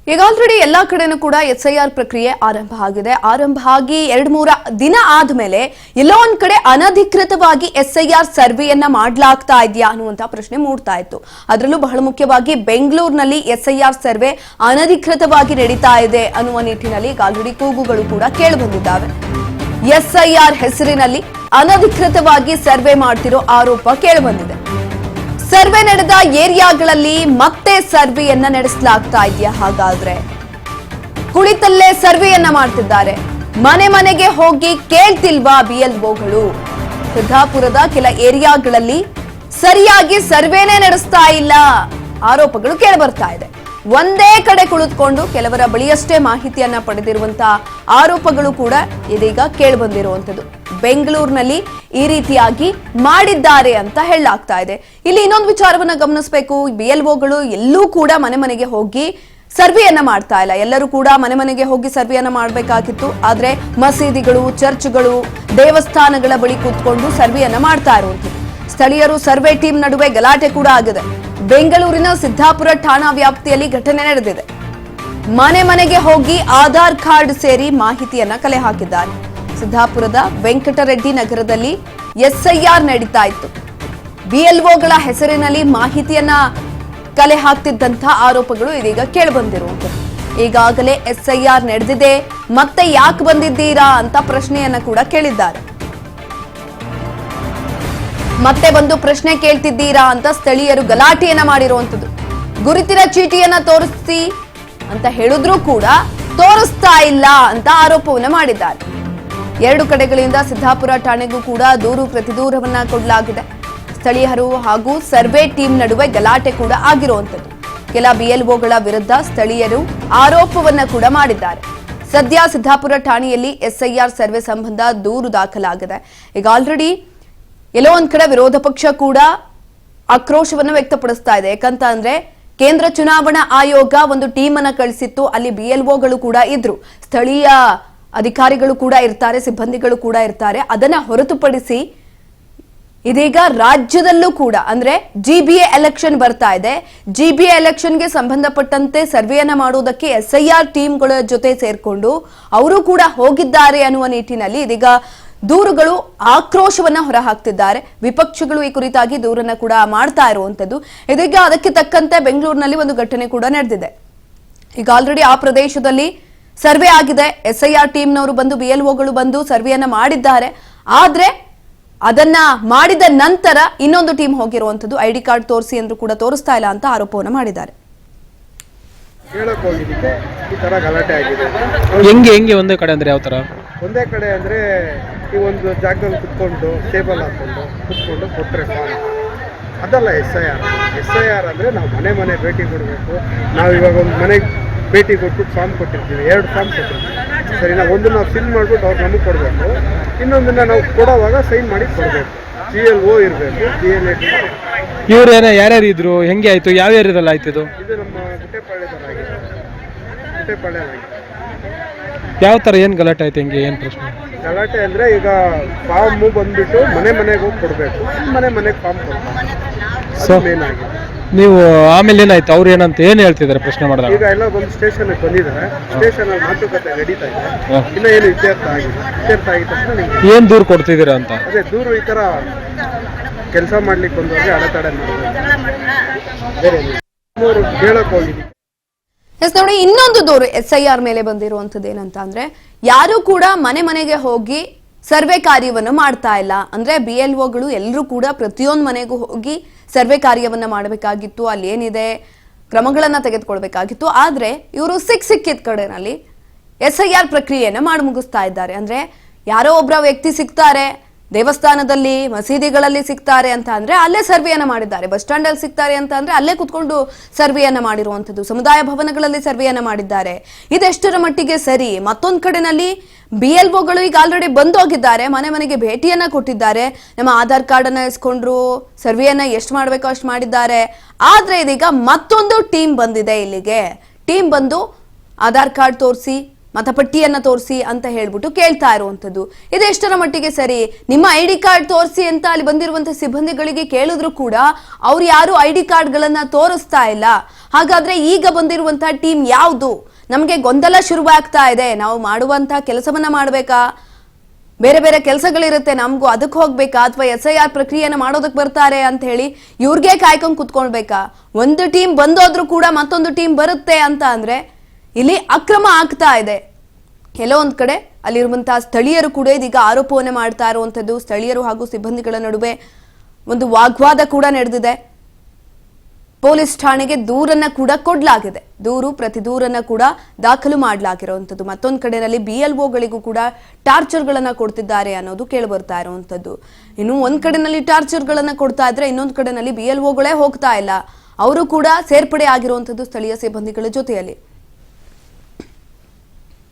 ಈಗ ಆಲ್ರೆಡಿ ಎಲ್ಲಾ ಕಡೆನೂ ಕೂಡ ಎಸ್ಐಆರ್ ಪ್ರಕ್ರಿಯೆ ಆರಂಭ ಆಗಿದೆ. ಆರಂಭ ಆಗಿ 2-3 ದಿನ ಆದ್ಮೇಲೆ ಎಲ್ಲೋ ಒಂದ್ ಕಡೆ ಅನಧಿಕೃತವಾಗಿ ಎಸ್ಐಆರ್ ಸರ್ವೆಯನ್ನ ಮಾಡಲಾಗ್ತಾ ಇದೆಯಾ ಅನ್ನುವಂತ ಪ್ರಶ್ನೆ ಮೂಡ್ತಾ ಇತ್ತು. ಅದರಲ್ಲೂ ಬಹಳ ಮುಖ್ಯವಾಗಿ ಬೆಂಗಳೂರಿನಲ್ಲಿ ಎಸ್ಐಆರ್ ಸರ್ವೆ ಅನಧಿಕೃತವಾಗಿ ನಡೀತಾ ಇದೆ ಅನ್ನುವ ನಿಟ್ಟಿನಲ್ಲಿ ಈಗ ಆಲ್ರೆಡಿ ಕೂಗುಗಳು ಕೂಡ ಕೇಳಿಬಂದಿದ್ದಾವೆ. ಎಸ್ಐಆರ್ ಹೆಸರಿನಲ್ಲಿ ಅನಧಿಕೃತವಾಗಿ ಸರ್ವೆ ಮಾಡ್ತಿರೋ ಆರೋಪ ಕೇಳಿಬಂದಿದೆ. ಸರ್ವೆ ನಡೆದ ಏರಿಯಾಗಳಲ್ಲಿ ಮತ್ತೆ ಸರ್ವೆಯನ್ನ ನಡೆಸಲಾಗ್ತಾ ಇದೆಯಾ? ಹಾಗಾದ್ರೆ ಕುಳಿತಲ್ಲೇ ಸರ್ವೆಯನ್ನ ಮಾಡ್ತಿದ್ದಾರೆ. ಮನೆ ಮನೆಗೆ ಹೋಗಿ ಕೇಳ್ತಿಲ್ವಾ ಬಿಎಲ್ಒಗಳು? ಸಿದ್ದಾಪುರದ ಕೆಲ ಏರಿಯಾಗಳಲ್ಲಿ ಸರಿಯಾಗಿ ಸರ್ವೆನೇ ನಡೆಸ್ತಾ ಇಲ್ಲ ಆರೋಪಗಳು ಕೇಳಿಬರ್ತಾ ಇದೆ. ಒಂದೇ ಕಡೆ ಕುಳಿತುಕೊಂಡು ಕೆಲವರ ಬಳಿಯಷ್ಟೇ ಮಾಹಿತಿಯನ್ನ ಪಡೆದಿರುವಂತಹ ಆರೋಪಗಳು ಕೂಡ ಇದೀಗ ಕೇಳಿಬಂದಿರುವಂತದ್ದು. ಬೆಂಗಳೂರಿನಲ್ಲಿ ಈ ರೀತಿಯಾಗಿ ಮಾಡಿದ್ದಾರೆ ಅಂತ ಹೇಳಲಾಗ್ತಾ ಇದೆ. ಇಲ್ಲಿ ಇನ್ನೊಂದು ವಿಚಾರವನ್ನ ಗಮನಿಸಬೇಕು. ಬಿಎಲ್ಒಗಳು ಎಲ್ಲೂ ಕೂಡ ಮನೆ ಮನೆಗೆ ಹೋಗಿ ಸರ್ವೆಯನ್ನ ಮಾಡ್ತಾ ಇಲ್ಲ. ಎಲ್ಲರೂ ಕೂಡ ಮನೆ ಮನೆಗೆ ಹೋಗಿ ಸರ್ವೆಯನ್ನ ಮಾಡಬೇಕಾಗಿತ್ತು. ಆದ್ರೆ ಮಸೀದಿಗಳು, ಚರ್ಚ್ಗಳು, ದೇವಸ್ಥಾನಗಳ ಬಳಿ ಕೂತ್ಕೊಂಡು ಸರ್ವೆಯನ್ನ ಮಾಡ್ತಾ ಇರುವಂತದ್ದು. ಸ್ಥಳೀಯರು ಸರ್ವೆ ಟೀಮ್ ನಡುವೆ ಗಲಾಟೆ ಕೂಡ ಆಗಿದೆ. ಬೆಂಗಳೂರಿನ ಸಿದ್ದಾಪುರ ಠಾಣಾ ವ್ಯಾಪ್ತಿಯಲ್ಲಿ ಘಟನೆ ನಡೆದಿದೆ. ಮನೆ ಮನೆಗೆ ಹೋಗಿ ಆಧಾರ್ ಕಾರ್ಡ್ ಸೇರಿ ಮಾಹಿತಿಯನ್ನ ಕಲೆ ಹಾಕಿದ್ದಾರೆ. ಸಿದ್ದಾಪುರದ ವೆಂಕಟರೆಡ್ಡಿ ನಗರದಲ್ಲಿ ಎಸ್ಐಆರ್ ನಡೀತಾ ಇತ್ತು. ಬಿಎಲ್ಒಗಳ ಹೆಸರಿನಲ್ಲಿ ಮಾಹಿತಿಯನ್ನ ಕಲೆ ಹಾಕ್ತಿದ್ದಂತಹ ಆರೋಪಗಳು ಇದೀಗ ಕೇಳಿಬಂದಿರುವಂತದ್ದು. ಈಗಾಗಲೇ ಎಸ್ಐಆರ್ ನಡೆದಿದೆ, ಮತ್ತೆ ಯಾಕೆ ಬಂದಿದ್ದೀರಾ ಅಂತ ಪ್ರಶ್ನೆಯನ್ನ ಕೂಡ ಕೇಳಿದ್ದಾರೆ. ಮತ್ತೆ ಬಂದು ಪ್ರಶ್ನೆ ಕೇಳ್ತಿದ್ದೀರಾ ಅಂತ ಸ್ಥಳೀಯರು ಗಲಾಟೆಯನ್ನ ಮಾಡಿರುವಂತದ್ದು. ಗುರುತಿನ ಚೀಟಿಯನ್ನ ತೋರಿಸಿ ಅಂತ ಹೇಳಿದ್ರೂ ಕೂಡ ತೋರಿಸ್ತಾ ಇಲ್ಲ ಅಂತ ಆರೋಪವನ್ನ ಮಾಡಿದ್ದಾರೆ. 2 ಕಡೆಗಳಿಂದ ಸಿದ್ದಾಪುರ ಠಾಣೆಗೂ ಕೂಡ ದೂರು ಪ್ರತಿದೂರವನ್ನ ಕೊಡಲಾಗಿದೆ. ಸ್ಥಳೀಯರು ಹಾಗೂ ಸರ್ವೆ ಟೀಮ್ ನಡುವೆ ಗಲಾಟೆ ಕೂಡ ಆಗಿರುವಂತದ್ದು. ಕೆಲ ಬಿಎಲ್ಒಗಳ ವಿರುದ್ಧ ಸ್ಥಳೀಯರು ಆರೋಪವನ್ನ ಕೂಡ ಮಾಡಿದ್ದಾರೆ. ಸದ್ಯ ಸಿದ್ದಾಪುರ ಠಾಣೆಯಲ್ಲಿ ಎಸ್ಐಆರ್ ಸರ್ವೆ ಸಂಬಂಧ ದೂರು ದಾಖಲಾಗಿದೆ. ಈಗ ಆಲ್ರೆಡಿ ಎಲ್ಲೋ ಒಂದ್ ಕಡೆ ವಿರೋಧ ಪಕ್ಷ ಕೂಡ ಆಕ್ರೋಶವನ್ನು ವ್ಯಕ್ತಪಡಿಸ್ತಾ ಇದೆ. ಯಾಕಂತ ಅಂದ್ರೆ ಕೇಂದ್ರ ಚುನಾವಣಾ ಆಯೋಗ ಒಂದು ಟೀಮ್ ಅನ್ನ ಕಳಿಸಿತ್ತು. ಅಲ್ಲಿ ಬಿಎಲ್ಒಗಳು ಕೂಡ ಇದ್ರು, ಸ್ಥಳೀಯ ಅಧಿಕಾರಿಗಳು ಕೂಡ ಇರ್ತಾರೆ, ಸಿಬ್ಬಂದಿಗಳು ಕೂಡ ಇರ್ತಾರೆ. ಅದನ್ನ ಹೊರತುಪಡಿಸಿ ಇದೀಗ ರಾಜ್ಯದಲ್ಲೂ ಕೂಡ ಅಂದ್ರೆ ಜಿಬಿಎ ಎಲೆಕ್ಷನ್ ಬರ್ತಾ ಇದೆ. ಜಿಬಿಎ ಎಲೆಕ್ಷನ್ಗೆ ಸಂಬಂಧಪಟ್ಟಂತೆ ಸರ್ವೆಯನ್ನ ಮಾಡುವುದಕ್ಕೆ ಎಸ್ಐಆರ್ ಟೀಮ್ಗಳ ಜೊತೆ ಸೇರ್ಕೊಂಡು ಅವರು ಕೂಡ ಹೋಗಿದ್ದಾರೆ ಅನ್ನುವ ನಿಟ್ಟಿನಲ್ಲಿ ಇದೀಗ ದೂರುಗಳು ಆಕ್ರೋಶವನ್ನ ಹೊರಹಾಕ್ತಿದ್ದಾರೆ. ವಿಪಕ್ಷಗಳು ಈ ಕುರಿತಾಗಿ ದೂರನ್ನ ಕೂಡ ಮಾಡ್ತಾ ಇರುವಂತದ್ದು. ಇದೀಗ ಅದಕ್ಕೆ ತಕ್ಕಂತೆ ಬೆಂಗಳೂರಿನಲ್ಲಿ ಒಂದು ಘಟನೆ ಕೂಡ ನಡೆದಿದೆ. ಈಗ ಆಲ್ರೆಡಿ ಆ ಪ್ರದೇಶದಲ್ಲಿ ಸರ್ವೆ ಆಗಿದೆ. ಎಸ್ಐಆರ್ ಟೀಮ್ನವರು ಬಂದು ಬಿಎಲ್ಒಗಳು ಬಂದು ಸರ್ವೆಯನ್ನ ಮಾಡಿದ್ದಾರೆ. ಆದ್ರೆ ಅದನ್ನ ಮಾಡಿದ ನಂತರ ಇನ್ನೊಂದು ಟೀಮ್ ಹೋಗಿರುವಂತದ್ದು. ಐಡಿ ಕಾರ್ಡ್ ತೋರಿಸಿ ಅಂದ್ರೂ ಕೂಡ ತೋರಿಸ್ತಾ ಇಲ್ಲ ಅಂತ ಆರೋಪವನ್ನ ಮಾಡಿದ್ದಾರೆ. ಈ ತರ ಗಲಾಟೆ ಆಗಿದೆ. ಹೆಂಗೆ ಒಂದೇ ಕಡೆ ಅಂದ್ರೆ ಯಾವ ತರ? ಒಂದೇ ಕಡೆ ಅಂದ್ರೆ ಈ ಒಂದು ಜಾಗದಲ್ಲಿ ಕುತ್ಕೊಂಡು ಟೇಬಲ್ ಹಾಕೊಂಡು ಕುತ್ಕೊಂಡು ಕೊಟ್ರೆ ಫಾರ್ಮ್ ಅದಲ್ಲ ಎಸ್ಐಆರ್ ಅಂದ್ರೆ ನಾವು ಮನೆ ಮನೆ ಭೇಟಿ ಕೊಡಬೇಕು. ನಾವು ಇವಾಗ ಒಂದು ಮನೆಗೆ ಭೇಟಿ ಕೊಟ್ಬಿಟ್ಟು ಫಾರ್ಮ್ ಕೊಟ್ಟಿರ್ತೀವಿ, 2 ಫಾರ್ಮ್ ಕೊಟ್ಟಿರ್ತೀವಿ ಸರಿನಾ. ಒಂದು ನಾವು ಫಿಲ್ ಮಾಡ್ಬಿಟ್ಟು ಅವ್ರು ನಮಗೆ ಕೊಡಬೇಕು, ಇನ್ನೊಂದನ್ನ ನಾವು ಕೊಡೋವಾಗ ಸೈನ್ ಮಾಡಿ ಕೊಡಬೇಕು. GLO ಇರಬೇಕು, DNA. ಇವ್ರು ಯಾರ್ಯಾರು ಇದ್ರು, ಹೆಂಗೆ ಆಯ್ತು, ಯಾವ ಏರಿಯಾದಲ್ಲಿ ಆಯ್ತು ಇದು? ಇದು ನಮ್ಮ ಗುಟ್ಟೆಪಾಳ್ಯದಲ್ಲಾಗಿದೆ. ಯಾವ ತರ ಏನ್ ಗಲಾಟೆ ಆಯ್ತು, ಹೆಂಗೆ ಏನ್ ಪ್ರಶ್ನೆ? ಗಲಾಟೆ ಅಂದ್ರೆ ಈಗ ಫಾರ್ಮ್ ಬಂದ್ಬಿಟ್ಟು ಮನೆ ಮನೆಗೆ ಹೋಗಿ ಕೊಡಬೇಕು, ಮನೆ ಮನೆಗೆ ಫಾರ್ಮ್ ಕೊಡ್ಬೇಕು, ಮೇನ್ ಆಗಿದೆ. ನೀವು ಆಮೇಲೆ ಏನಾಯ್ತು, ಅವ್ರು ಏನಂತ ಏನ್ ಹೇಳ್ತಿದ್ದಾರೆ ಪ್ರಶ್ನೆ ಮಾಡಿದಾಗ? ಈಗ ಎಲ್ಲ ಒಂದು ಸ್ಟೇಷನ್ ಬಂದಿದ್ದಾರೆ. ಸ್ಟೇಷನ್ ಅಲ್ಲಿ ಮಾತುಕತೆ ನಡೀತಾ ಇದೆ. ಇನ್ನ ಏನು ಇತ್ಯರ್ಥ ಆಗಿದ ತಕ್ಷಣ ಏನ್ ದೂರು ಕೊಡ್ತಿದ್ದೀರಾ ಅಂತ? ಅದೇ ದೂರು ಈ ತರ ಕೆಲಸ ಮಾಡ್ಲಿಕ್ಕೆ ಬಂದವ್ರಿಗೆ ಅಡೆತಡೆ ಮಾಡೋದು ಹೇಳಕ್ ಹೋಗಿದ್ವಿ. ಎಸ್ ನೋಡಿ, ಇನ್ನೊಂದು ದೂರು ಎಸ್ಐಆರ್ ಮೇಲೆ ಬಂದಿರುವಂತದ್ದು ಏನಂತ ಅಂದ್ರೆ ಯಾರು ಕೂಡ ಮನೆ ಮನೆಗೆ ಹೋಗಿ ಸರ್ವೆ ಕಾರ್ಯವನ್ನು ಮಾಡ್ತಾ ಇಲ್ಲ. ಅಂದ್ರೆ ಬಿಎಲ್ಒಗಳು ಎಲ್ಲರೂ ಕೂಡ ಪ್ರತಿಯೊಂದು ಮನೆಗೂ ಹೋಗಿ ಸರ್ವೆ ಕಾರ್ಯವನ್ನ ಮಾಡಬೇಕಾಗಿತ್ತು. ಅಲ್ಲಿ ಏನಿದೆ ಕ್ರಮಗಳನ್ನ ತೆಗೆದುಕೊಳ್ಬೇಕಾಗಿತ್ತು. ಆದ್ರೆ ಇವರು ಸಿಕ್ಕಿದ ಕಡೆನಲ್ಲಿ ಎಸ್ಐಆರ್ ಪ್ರಕ್ರಿಯೆಯನ್ನ ಮಾಡಿ ಮುಗಿಸ್ತಾ ಇದ್ದಾರೆ. ಅಂದ್ರೆ ಯಾರೋ ಒಬ್ಬರ ವ್ಯಕ್ತಿ ಸಿಗ್ತಾರೆ, ದೇವಸ್ಥಾನದಲ್ಲಿ ಮಸೀದಿಗಳಲ್ಲಿ ಸಿಗ್ತಾರೆ ಅಂತ ಅಂದ್ರೆ ಅಲ್ಲೇ ಸರ್ವೆಯನ್ನ ಮಾಡಿದ್ದಾರೆ. ಬಸ್ ಸ್ಟ್ಯಾಂಡ್ ಅಲ್ಲಿ ಸಿಗ್ತಾರೆ ಅಂತ ಅಂದ್ರೆ ಅಲ್ಲೇ ಕುತ್ಕೊಂಡು ಸರ್ವೆಯನ್ನ ಮಾಡಿರುವಂತದ್ದು. ಸಮುದಾಯ ಭವನಗಳಲ್ಲಿ ಸರ್ವೆಯನ್ನ ಮಾಡಿದ್ದಾರೆ. ಇದೆಷ್ಟರ ಮಟ್ಟಿಗೆ ಸರಿ? ಮತ್ತೊಂದ್ ಕಡೆನಲ್ಲಿ ಬಿಎಲ್ಒಗಳು ಈಗ ಆಲ್ರೆಡಿ ಬಂದೋಗಿದ್ದಾರೆ, ಮನೆ ಮನೆಗೆ ಭೇಟಿಯನ್ನ ಕೊಟ್ಟಿದ್ದಾರೆ. ನಮ್ಮ ಆಧಾರ್ ಕಾರ್ಡ್ ಅನ್ನ ಇಸ್ಕೊಂಡ್ರು, ಸರ್ವೆಯನ್ನ ಎಷ್ಟು ಮಾಡ್ಬೇಕೋ ಅಷ್ಟು ಮಾಡಿದ್ದಾರೆ. ಆದ್ರೆ ಇದೀಗ ಮತ್ತೊಂದು ಟೀಮ್ ಬಂದಿದೆ. ಇಲ್ಲಿಗೆ ಟೀಮ್ ಬಂದು ಆಧಾರ್ ಕಾರ್ಡ್ ತೋರಿಸಿ ಮತಪಟ್ಟಿಯನ್ನ ತೋರಿಸಿ ಅಂತ ಹೇಳ್ಬಿಟ್ಟು ಕೇಳ್ತಾ ಇರುವಂತದ್ದು. ಇದು ಎಷ್ಟರ ಮಟ್ಟಿಗೆ ಸರಿ? ನಿಮ್ಮ ID ಕಾರ್ಡ್ ತೋರಿಸಿ ಅಂತ ಅಲ್ಲಿ ಬಂದಿರುವಂತಹ ಸಿಬ್ಬಂದಿಗಳಿಗೆ ಕೇಳಿದ್ರು ಕೂಡ ಅವ್ರು ಯಾರು ID ಕಾರ್ಡ್ಗಳನ್ನ ತೋರಿಸ್ತಾ ಇಲ್ಲ. ಹಾಗಾದ್ರೆ ಈಗ ಬಂದಿರುವಂತಹ ಟೀಮ್ ಯಾವುದು? ನಮಗೆ ಗೊಂದಲ ಶುರುವಾಗ್ತಾ ಇದೆ. ನಾವು ಮಾಡುವಂತಹ ಕೆಲಸವನ್ನ ಮಾಡ್ಬೇಕಾ, ಬೇರೆ ಬೇರೆ ಕೆಲಸಗಳಿರುತ್ತೆ ನಮಗೂ, ಅದಕ್ಕೆ ಹೋಗ್ಬೇಕಾ, ಅಥವಾ SIR ಪ್ರಕ್ರಿಯೆನ ಮಾಡೋದಕ್ಕೆ ಬರ್ತಾರೆ ಅಂತ ಹೇಳಿ ಇವ್ರಿಗೆ ಕಾಯ್ಕೊಂಡು ಕುತ್ಕೊಳ್ಬೇಕಾ? ಒಂದು ಟೀಮ್ ಬಂದೋದ್ರೂ ಕೂಡ ಮತ್ತೊಂದು ಟೀಮ್ ಬರುತ್ತೆ ಅಂತ ಅಂದ್ರೆ ಇಲ್ಲಿ ಅಕ್ರಮ ಆಗ್ತಾ ಇದೆ. ಎಲ್ಲೋ ಒಂದ್ ಕಡೆ ಅಲ್ಲಿರುವಂತಹ ಸ್ಥಳೀಯರು ಕೂಡ ಇದೀಗ ಆರೋಪವನ್ನೇ ಮಾಡ್ತಾ ಇರುವಂತದ್ದು. ಸ್ಥಳೀಯರು ಹಾಗೂ ಸಿಬ್ಬಂದಿಗಳ ನಡುವೆ ಒಂದು ವಾಗ್ವಾದ ಕೂಡ ನಡೆದಿದೆ. ಪೊಲೀಸ್ ಠಾಣೆಗೆ ದೂರನ್ನ ಕೂಡ ಕೊಡ್ಲಾಗಿದೆ. ಪ್ರತಿ ದೂರನ್ನ ಕೂಡ ದಾಖಲು ಮಾಡಲಾಗಿರುವಂತದ್ದು. ಮತ್ತೊಂದು ಕಡೆಯಲ್ಲಿ BLOಗಳಿಗೂ ಕೂಡ ಟಾರ್ಚರ್ಗಳನ್ನ ಕೊಡ್ತಿದ್ದಾರೆ ಅನ್ನೋದು ಕೇಳಿ ಬರ್ತಾ ಇರುವಂತದ್ದು. ಇನ್ನು ಒಂದ್ ಕಡೆನಲ್ಲಿ ಟಾರ್ಚರ್ಗಳನ್ನ ಕೊಡ್ತಾ ಇದ್ರೆ ಇನ್ನೊಂದು ಕಡೆನಲ್ಲಿ BLOಗಳೇ ಹೋಗ್ತಾ ಇಲ್ಲ. ಅವರು ಕೂಡ ಸೇರ್ಪಡೆ ಆಗಿರುವಂತದ್ದು ಸ್ಥಳೀಯ ಸಿಬ್ಬಂದಿಗಳ ಜೊತೆಯಲ್ಲಿ.